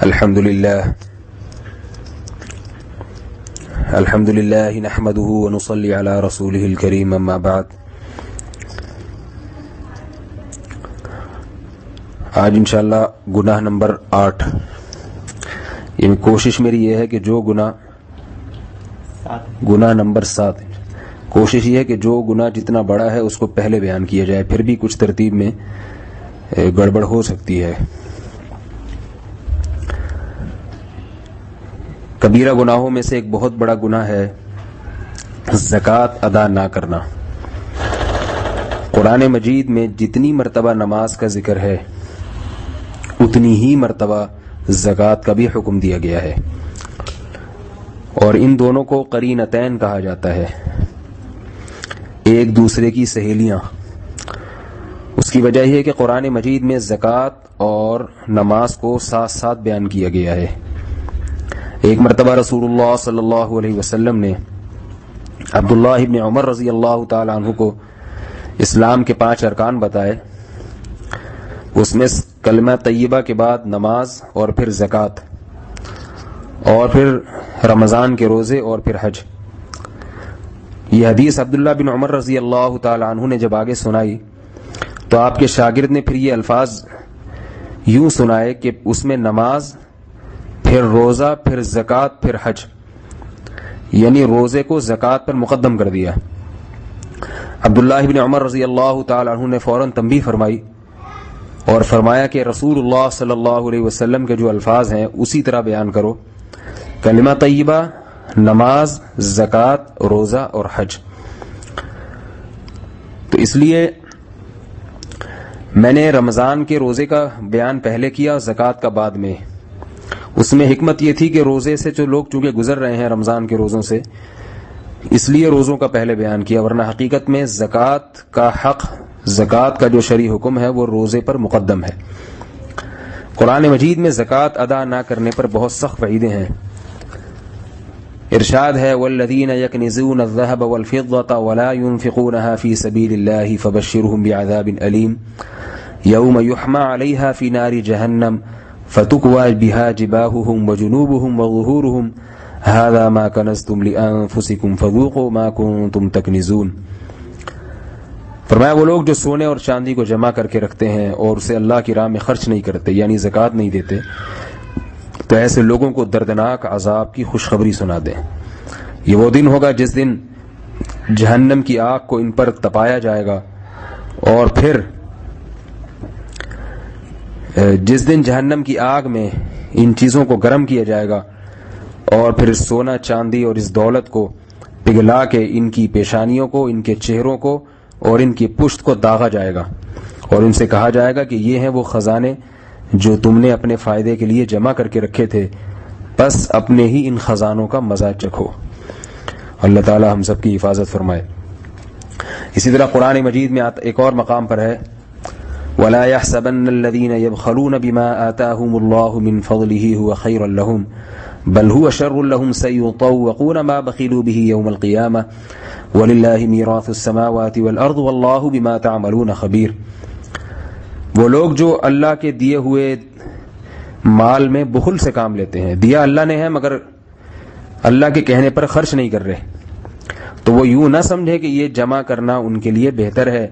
الحمد لله نحمده ونصلي على رسوله الكريم اما بعد. آج انشاءاللہ گناہ نمبر 8. یعنی کوشش میری یہ ہے کہ جو گناہ نمبر 7 کوشش یہ ہے کہ جو گناہ جتنا بڑا ہے اس کو پہلے بیان کیا جائے، پھر بھی کچھ ترتیب میں گڑبڑ ہو سکتی ہے. کبیرہ گناہوں میں سے ایک بہت بڑا گناہ ہے زکوٰۃ ادا نہ کرنا. قرآن مجید میں جتنی مرتبہ نماز کا ذکر ہے اتنی ہی مرتبہ زکوٰۃ کا بھی حکم دیا گیا ہے، اور ان دونوں کو قرینتین کہا جاتا ہے، ایک دوسرے کی سہیلیاں. اس کی وجہ یہ ہے کہ قرآن مجید میں زکوٰۃ اور نماز کو ساتھ ساتھ بیان کیا گیا ہے. ایک مرتبہ رسول اللہ صلی اللہ علیہ وسلم نے عبداللہ ابن عمر رضی اللہ تعالی عنہ کو اسلام کے 5 ارکان بتائے. اس میں کلمہ طیبہ کے بعد نماز، اور پھر زکوٰۃ، اور پھر رمضان کے روزے، اور پھر حج. یہ حدیث عبداللہ بن عمر رضی اللہ تعالی عنہ نے جب آگے سنائی تو آپ کے شاگرد نے پھر یہ الفاظ یوں سنائے کہ اس میں نماز، پھر روزہ، پھر زکوٰۃ، پھر حج، یعنی روزے کو زکوٰۃ پر مقدم کر دیا. عبداللہ بن عمر رضی اللہ تعالی عنہ نے فوراً تنبیہ فرمائی اور فرمایا کہ رسول اللہ صلی اللہ علیہ وسلم کے جو الفاظ ہیں اسی طرح بیان کرو، کلمہ طیبہ، نماز، زکوٰۃ، روزہ اور حج. تو اس لیے میں نے رمضان کے روزے کا بیان پہلے کیا، زکوٰۃ کا بعد میں. اس میں حکمت یہ تھی کہ روزے سے جو لوگ چونکہ گزر رہے ہیں رمضان کے روزوں سے، اس لیے روزوں کا پہلے بیان کیا، ورنہ حقیقت میں زکوٰۃ کا حق، زکوٰۃ کا جو شرعی حکم ہے وہ روزے پر مقدم ہے. قرآن مجید میں زکوٰۃ ادا نہ کرنے پر بہت سخت وعیدیں ہیں. ارشاد ہے والذین یکنزون الذهب والفضة ولا ينفقونها في سبيل الله فبشرهم بعذاب أليم يوم يحمى عليها في نار جهنم فتكوى بها جباههم وجنوبهم وظهورهم هذا ما كنزتم لأنفسكم فذوقوا ما كنتم تكنزون. فرمایا وہ لوگ جو سونے اور چاندی کو جمع کر کے رکھتے ہیں اور اسے اللہ کی راہ میں خرچ نہیں کرتے، یعنی زکوٰۃ نہیں دیتے، تو ایسے لوگوں کو دردناک عذاب کی خوشخبری سنا دیں. یہ وہ دن ہوگا جس دن جہنم کی آگ کو ان پر تپایا جائے گا، اور پھر جس دن جہنم کی آگ میں ان چیزوں کو گرم کیا جائے گا، اور پھر سونا، چاندی اور اس دولت کو پگھلا کے ان کی پیشانیوں کو، ان کے چہروں کو اور ان کی پشت کو داغا جائے گا، اور ان سے کہا جائے گا کہ یہ ہیں وہ خزانے جو تم نے اپنے فائدے کے لیے جمع کر کے رکھے تھے، بس اپنے ہی ان خزانوں کا مزہ چکھو. اللہ تعالی ہم سب کی حفاظت فرمائے. اسی طرح قرآن مجید میں ایک اور مقام پر ہے وَلَا يَحْسَبَنَّ الَّذِينَ يَبْخَلُونَ بِمَا آتَاهُمُ اللَّهُ مِنْ فَضْلِهِ هُوَ خَيْرٌ لَهُمْ بَلْ هُوَ شَرٌّ لَهُمْ سَيُطَوَّقُونَ مَا بَخِلُوا بِهِ يَوْمَ الْقِيَامَةِ وَلِلَّهِ مِيرَاثُ السَّمَاوَاتِ وَالْأَرْضِ وَاللَّهُ بِمَا تَعْمَلُونَ خَبِيرٌ. وہ لوگ جو اللہ کے دیے ہوئے مال میں بخل سے کام لیتے ہیں، دیا اللہ نے ہے مگر اللہ کے کہنے پر خرچ نہیں کر رہے، تو وہ یوں نہ سمجھے کہ یہ جمع کرنا ان کے لیے بہتر ہے،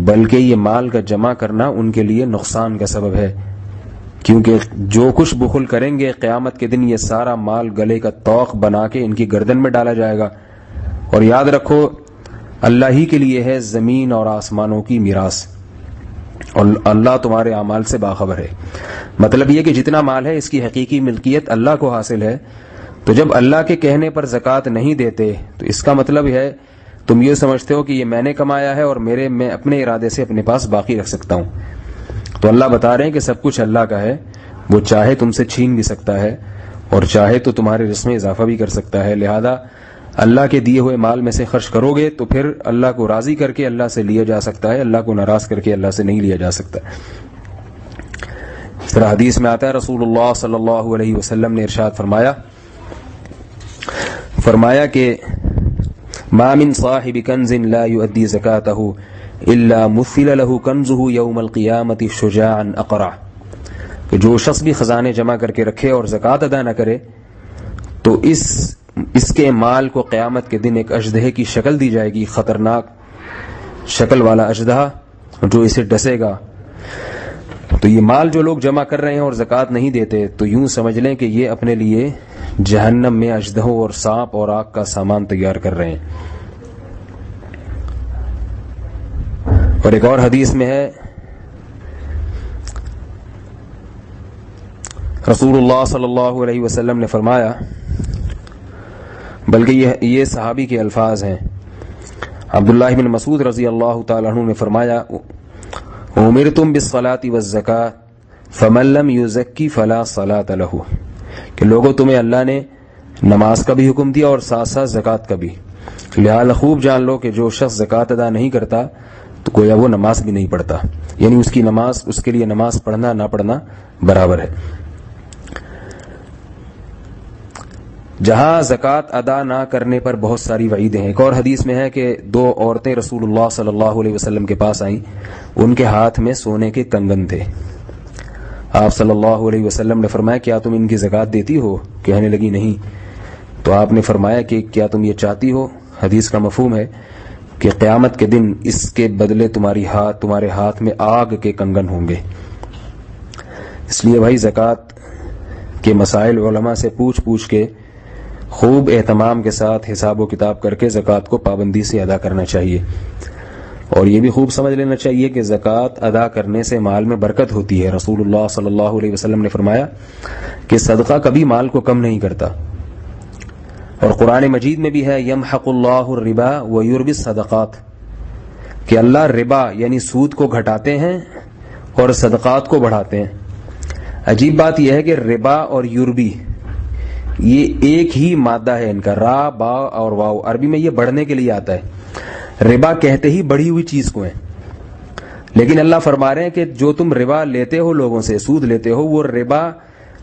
بلکہ یہ مال کا جمع کرنا ان کے لیے نقصان کا سبب ہے، کیونکہ جو کچھ بخل کریں گے قیامت کے دن یہ سارا مال گلے کا طوق بنا کے ان کی گردن میں ڈالا جائے گا. اور یاد رکھو اللہ ہی کے لیے ہے زمین اور آسمانوں کی میراث، اور اللہ تمہارے اعمال سے باخبر ہے. مطلب یہ کہ جتنا مال ہے اس کی حقیقی ملکیت اللہ کو حاصل ہے. تو جب اللہ کے کہنے پر زکوٰۃ نہیں دیتے تو اس کا مطلب ہے تم یہ سمجھتے ہو کہ یہ میں نے کمایا ہے اور میں اپنے ارادے سے اپنے پاس باقی رکھ سکتا ہوں. تو اللہ بتا رہے ہیں کہ سب کچھ اللہ کا ہے، وہ چاہے تم سے چھین بھی سکتا ہے اور چاہے تو تمہارے رزق میں اضافہ بھی کر سکتا ہے. لہذا اللہ کے دیے ہوئے مال میں سے خرچ کرو گے تو پھر اللہ کو راضی کر کے اللہ سے لیا جا سکتا ہے، اللہ کو ناراض کر کے اللہ سے نہیں لیا جا سکتا. اس طرح حدیث میں آتا ہے رسول اللہ صلی اللہ علیہ وسلم نے ارشاد فرمایا کہ ما من صاحب کنز لا يؤدي زکاتہ الا مثل له کنزہ یوم القیامۃ شجاعا اقرع کہ جو شخص بھی خزانے جمع کر کے رکھے اور زکوٰۃ ادا نہ کرے تو اس کے مال کو قیامت کے دن ایک اژدہے کی شکل دی جائے گی، خطرناک شکل والا اژدہا جو اسے ڈسے گا۔ تو یہ مال جو لوگ جمع کر رہے ہیں اور زکوٰۃ نہیں دیتے تو یوں سمجھ لیں کہ یہ اپنے لیے جہنم میں اژدہوں اور سانپ اور آگ کا سامان تیار کر رہے ہیں۔ اور ایک اور حدیث میں ہے رسول اللہ صلی اللہ علیہ وسلم نے فرمایا، بلکہ یہ صحابی کے الفاظ ہیں، عبداللہ بن مسعود رضی اللہ تعالی عنہ نے فرمایا، امرتم بالصلاۃ والزکاۃ فمن لم یزکی فلا صلاۃ لہ، کہ لوگوں تمہیں اللہ نے نماز کا بھی حکم دیا اور ساتھ ساتھ زکوٰۃ کا بھی، لہذا خوب جان لو کہ جو شخص زکوٰۃ ادا نہیں کرتا تو گویا وہ نماز بھی نہیں پڑھتا، یعنی اس کی نماز، اس کے لیے نماز پڑھنا نہ پڑھنا برابر ہے۔ جہاں زکوٰۃ ادا نہ کرنے پر بہت ساری وعیدیں ہیں۔ ایک اور حدیث میں ہے کہ 2 عورتیں رسول اللہ صلی اللہ علیہ وسلم کے پاس آئیں، ان کے ہاتھ میں سونے کے کنگن تھے۔ آپ صلی اللہ علیہ وسلم نے فرمایا، کیا تم ان کی زکوٰۃ دیتی ہو؟ کہنے لگی نہیں۔ تو آپ نے فرمایا کہ کیا تم یہ چاہتی ہو؟ حدیث کا مفہوم ہے کہ قیامت کے دن اس کے بدلے تمہارے ہاتھ میں آگ کے کنگن ہوں گے۔ اس لیے بھائی زکوٰۃ کے مسائل علماء سے پوچھ کے خوب اہتمام کے ساتھ حساب و کتاب کر کے زکوٰۃ کو پابندی سے ادا کرنا چاہیے، اور یہ بھی خوب سمجھ لینا چاہیے کہ زکوٰۃ ادا کرنے سے مال میں برکت ہوتی ہے۔ رسول اللہ صلی اللہ علیہ وسلم نے فرمایا کہ صدقہ کبھی مال کو کم نہیں کرتا، اور قرآن مجید میں بھی ہے یمحق اللہ الربا ویربی الصدقات، کہ اللہ ربا یعنی سود کو گھٹاتے ہیں اور صدقات کو بڑھاتے ہیں۔ عجیب بات یہ ہے کہ ربا اور یوربی یہ ایک ہی مادہ ہے، ان کا را، با اور واو، عربی میں یہ بڑھنے کے لیے آتا ہے۔ ربا کہتے ہی بڑھی ہوئی چیز کو ہے، لیکن اللہ فرما رہے ہیں کہ جو تم ربا لیتے ہو، لوگوں سے سود لیتے ہو، وہ ربا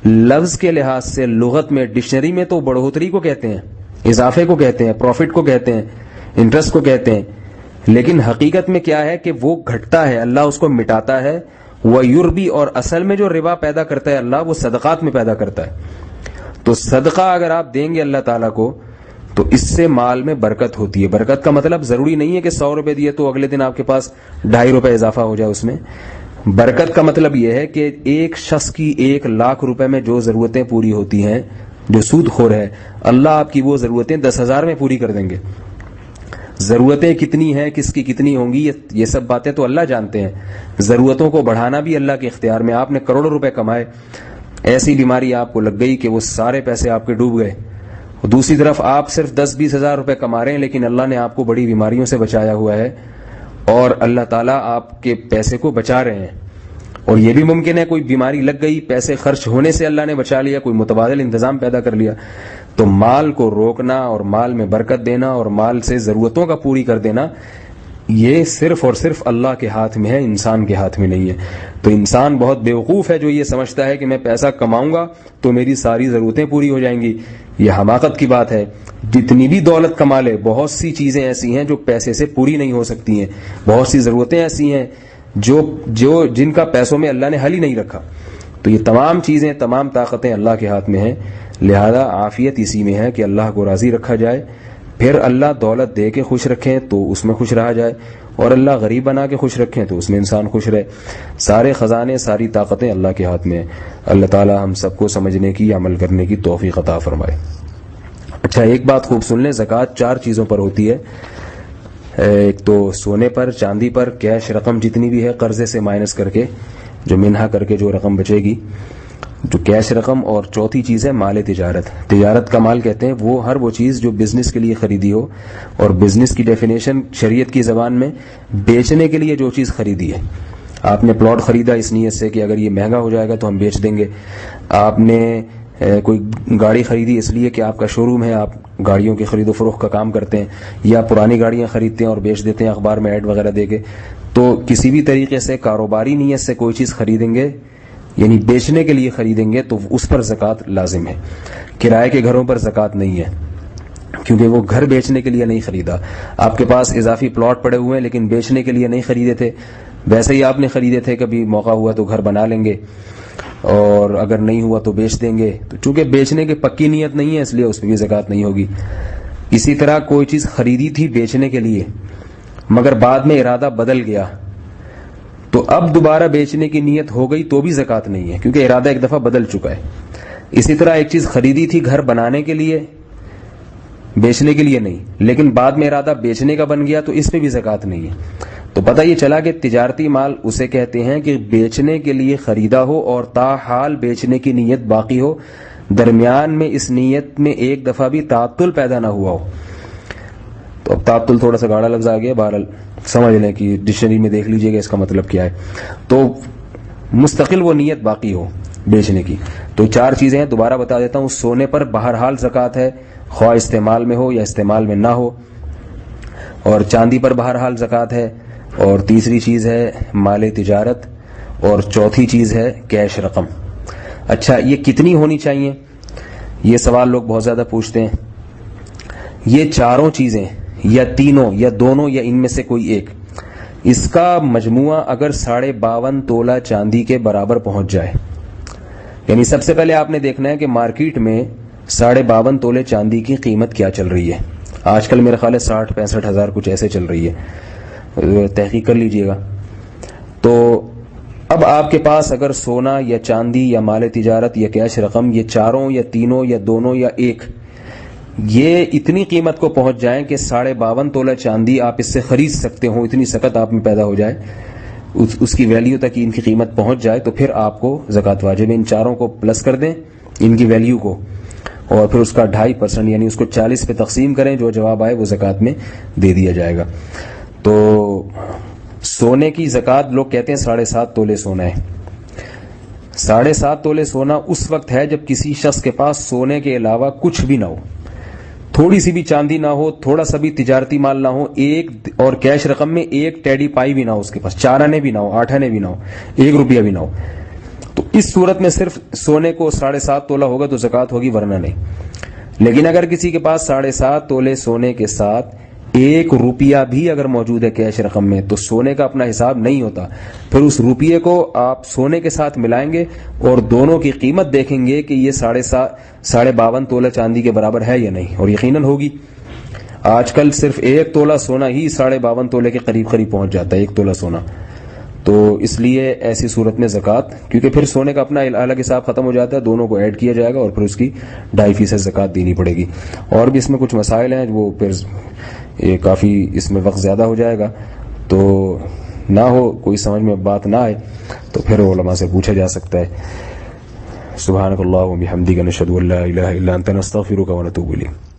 لفظ کے لحاظ سے لغت میں، ڈکشنری میں تو بڑھوتری کو کہتے ہیں، اضافے کو کہتے ہیں، پروفٹ کو کہتے ہیں، انٹرسٹ کو کہتے ہیں، لیکن حقیقت میں کیا ہے کہ وہ گھٹتا ہے، اللہ اس کو مٹاتا ہے۔ وہ یوربی، اور اصل میں جو ربا پیدا کرتا ہے اللہ، وہ صدقات میں پیدا کرتا ہے۔ تو صدقہ اگر آپ دیں گے اللہ تعالیٰ کو تو اس سے مال میں برکت ہوتی ہے۔ برکت کا مطلب ضروری نہیں ہے کہ 100 روپے دیے تو اگلے دن آپ کے پاس 2.5 روپے اضافہ ہو جائے اس میں۔ برکت کا مطلب یہ ہے کہ ایک شخص کی 1 لاکھ روپے میں جو ضرورتیں پوری ہوتی ہیں، جو سود خور ہے، اللہ آپ کی وہ ضرورتیں 10,000 میں پوری کر دیں گے۔ ضرورتیں کتنی ہیں، کس کی کتنی ہوں گی، یہ سب باتیں تو اللہ جانتے ہیں۔ ضرورتوں کو بڑھانا بھی اللہ کے اختیار میں۔ آپ نے کروڑوں روپے کمائے، ایسی بیماری آپ کو لگ گئی کہ وہ سارے پیسے آپ کے ڈوب گئے، دوسری طرف آپ صرف 10-20 ہزار روپے کما رہے ہیں، لیکن اللہ نے آپ کو بڑی بیماریوں سے بچایا ہوا ہے، اور اللہ تعالیٰ آپ کے پیسے کو بچا رہے ہیں۔ اور یہ بھی ممکن ہے کوئی بیماری لگ گئی، پیسے خرچ ہونے سے اللہ نے بچا لیا، کوئی متبادل انتظام پیدا کر لیا۔ تو مال کو روکنا اور مال میں برکت دینا اور مال سے ضرورتوں کا پوری کر دینا، یہ صرف اور صرف اللہ کے ہاتھ میں ہے، انسان کے ہاتھ میں نہیں ہے۔ تو انسان بہت بیوقوف ہے جو یہ سمجھتا ہے کہ میں پیسہ کماؤں گا تو میری ساری ضرورتیں پوری ہو جائیں گی۔ یہ حماقت کی بات ہے۔ جتنی بھی دولت کما لے، بہت سی چیزیں ایسی ہیں جو پیسے سے پوری نہیں ہو سکتی ہیں، بہت سی ضرورتیں ایسی ہیں جن کا پیسوں میں اللہ نے حل ہی نہیں رکھا۔ تو یہ تمام چیزیں، تمام طاقتیں اللہ کے ہاتھ میں ہیں، لہذا عافیت اسی میں ہے کہ اللہ کو راضی رکھا جائے، پھر اللہ دولت دے کے خوش رکھیں تو اس میں خوش رہا جائے، اور اللہ غریب بنا کے خوش رکھیں تو اس میں انسان خوش رہے۔ سارے خزانے، ساری طاقتیں اللہ کے ہاتھ میں ہیں۔ اللہ تعالی ہم سب کو سمجھنے کی، عمل کرنے کی توفیق عطا فرمائے۔ اچھا، ایک بات خوب سن لیں، زکوٰۃ 4 چیزوں پر ہوتی ہے۔ ایک تو سونے پر، چاندی پر، کیش رقم جتنی بھی ہے قرضے سے مائنس کر کے، جو منہا کر کے جو رقم بچے گی، جو کیش رقم، اور چوتھی چیز ہے مال تجارت۔ تجارت کا مال کہتے ہیں ہر وہ چیز جو بزنس کے لیے خریدی ہو، اور بزنس کی ڈیفینیشن شریعت کی زبان میں بیچنے کے لیے جو چیز خریدی ہے۔ آپ نے پلاٹ خریدا اس نیت سے کہ اگر یہ مہنگا ہو جائے گا تو ہم بیچ دیں گے۔ آپ نے کوئی گاڑی خریدی اس لیے کہ آپ کا شو روم ہے، آپ گاڑیوں کی خرید و فروخت کا کام کرتے ہیں، یا پرانی گاڑیاں خریدتے ہیں اور بیچ دیتے ہیں اخبار میں ایڈ وغیرہ دے کے۔ تو کسی بھی طریقے سے کاروباری نیت سے کوئی چیز خریدیں گے، یعنی بیچنے کے لیے خریدیں گے، تو اس پر زکوٰۃ لازم ہے۔ کرائے کے گھروں پر زکوٰۃ نہیں ہے، کیونکہ وہ گھر بیچنے کے لیے نہیں خریدا۔ آپ کے پاس اضافی پلاٹ پڑے ہوئے ہیں لیکن بیچنے کے لیے نہیں خریدے تھے، ویسے ہی آپ نے خریدے تھے، کبھی موقع ہوا تو گھر بنا لیں گے، اور اگر نہیں ہوا تو بیچ دیں گے. تو چونکہ بیچنے کی پکی نیت نہیں ہے اس لیے اس پہ بھی زکوٰۃ نہیں ہوگی. اسی طرح کوئی چیز خریدی تھی بیچنے کے لیے مگر بعد میں ارادہ بدل گیا تو اب دوبارہ بیچنے کی نیت ہو گئی تو بھی زکوٰۃ نہیں ہے کیونکہ ارادہ ایک دفعہ بدل چکا ہے. اسی طرح ایک چیز خریدی تھی گھر بنانے کے لیے بیچنے کے لیے نہیں لیکن بعد میں ارادہ بیچنے کا بن گیا تو اس پہ بھی زکوٰۃ نہیں ہے. تو پتہ یہ چلا کہ تجارتی مال اسے کہتے ہیں کہ بیچنے کے لیے خریدا ہو اور تاحال بیچنے کی نیت باقی ہو, درمیان میں اس نیت میں ایک دفعہ بھی تعطل پیدا نہ ہوا ہو. تو اب تعطل تھوڑا سا گاڑا لفظ آ گیا, بہرحال سمجھ لیں کہ ڈکشنری میں دیکھ لیجئے گا اس کا مطلب کیا ہے. تو مستقل وہ نیت باقی ہو بیچنے کی. تو 4 چیزیں ہیں, دوبارہ بتا دیتا ہوں. سونے پر بہرحال زکوٰۃ ہے خواہ استعمال میں ہو یا استعمال میں نہ ہو, اور چاندی پر بہرحال زکوٰۃ ہے, اور تیسری چیز ہے مال تجارت, اور چوتھی چیز ہے کیش رقم. اچھا یہ کتنی ہونی چاہیے, یہ سوال لوگ بہت زیادہ پوچھتے ہیں. یہ چاروں چیزیں یا تینوں یا دونوں یا ان میں سے کوئی ایک, اس کا مجموعہ اگر 52.5 تولہ چاندی کے برابر پہنچ جائے, یعنی سب سے پہلے آپ نے دیکھنا ہے کہ مارکیٹ میں 52.5 تولے چاندی کی قیمت کیا چل رہی ہے. آج کل میرا خیال ہے 60-65 ہزار کچھ ایسے چل رہی ہے, تحقیق کر لیجئے گا. تو اب آپ کے پاس اگر سونا یا چاندی یا مال تجارت یا کیش رقم, یہ چاروں یا تینوں یا دونوں یا ایک, یہ اتنی قیمت کو پہنچ جائیں کہ 52.5 تولہ چاندی آپ اس سے خرید سکتے ہوں, اتنی سکت آپ میں پیدا ہو جائے, اس کی ویلیو تک ان کی قیمت پہنچ جائے, تو پھر آپ کو زکوٰۃ واجب ہے. ان چاروں کو پلس کر دیں ان کی ویلیو کو, اور پھر اس کا 2.5% یعنی اس کو 40 پہ تقسیم کریں, جو جواب آئے وہ زکوٰۃ میں دے دیا جائے گا. تو سونے کی زکوٰۃ لوگ کہتے ہیں 7.5 تولے سونا ہے. 7.5 تولے سونا اس وقت ہے جب کسی شخص کے پاس سونے کے علاوہ کچھ بھی نہ ہو, تھوڑی سی بھی چاندی نہ ہو, تھوڑا سا بھی تجارتی مال نہ ہو, ایک اور کیش رقم میں 1 ٹیڈی پائی بھی نہ ہو اس کے پاس, 4 آنے بھی نہ ہو, 8 آنے بھی نہ ہو, 1 روپیہ بھی نہ ہو. تو اس صورت میں صرف سونے کو 7.5 تولہ ہوگا تو زکوٰۃ ہوگی, ورنہ نہیں. لیکن اگر کسی کے پاس 7.5 تولے سونے کے ساتھ 1 روپیہ بھی اگر موجود ہے کیش رقم میں, تو سونے کا اپنا حساب نہیں ہوتا. پھر اس روپیے کو آپ سونے کے ساتھ ملائیں گے اور دونوں کی قیمت دیکھیں گے کہ یہ 52.5 تولہ چاندی کے برابر ہے یا نہیں, اور یقیناً ہوگی. آج کل صرف 1 تولہ سونا ہی 52.5 تولے کے قریب قریب پہنچ جاتا ہے, 1 تولہ سونا. تو اس لیے ایسی صورت میں زکوٰۃ, کیونکہ پھر سونے کا اپنا الگ حساب ختم ہو جاتا ہے, دونوں کو ایڈ کیا جائے گا اور پھر اس کی 2.5% زکوٰۃ دینی پڑے گی. اور بھی اس میں کچھ مسائل ہیں, وہ پھر یہ کافی اس میں وقت زیادہ ہو جائے گا, تو نہ ہو کوئی سمجھ میں بات نہ آئے تو پھر علماء سے پوچھا جا سکتا ہے. سبحانک اللہم و بحمدک نشہد ان لا الہ الا انت نستغفرک و نتوب الیک.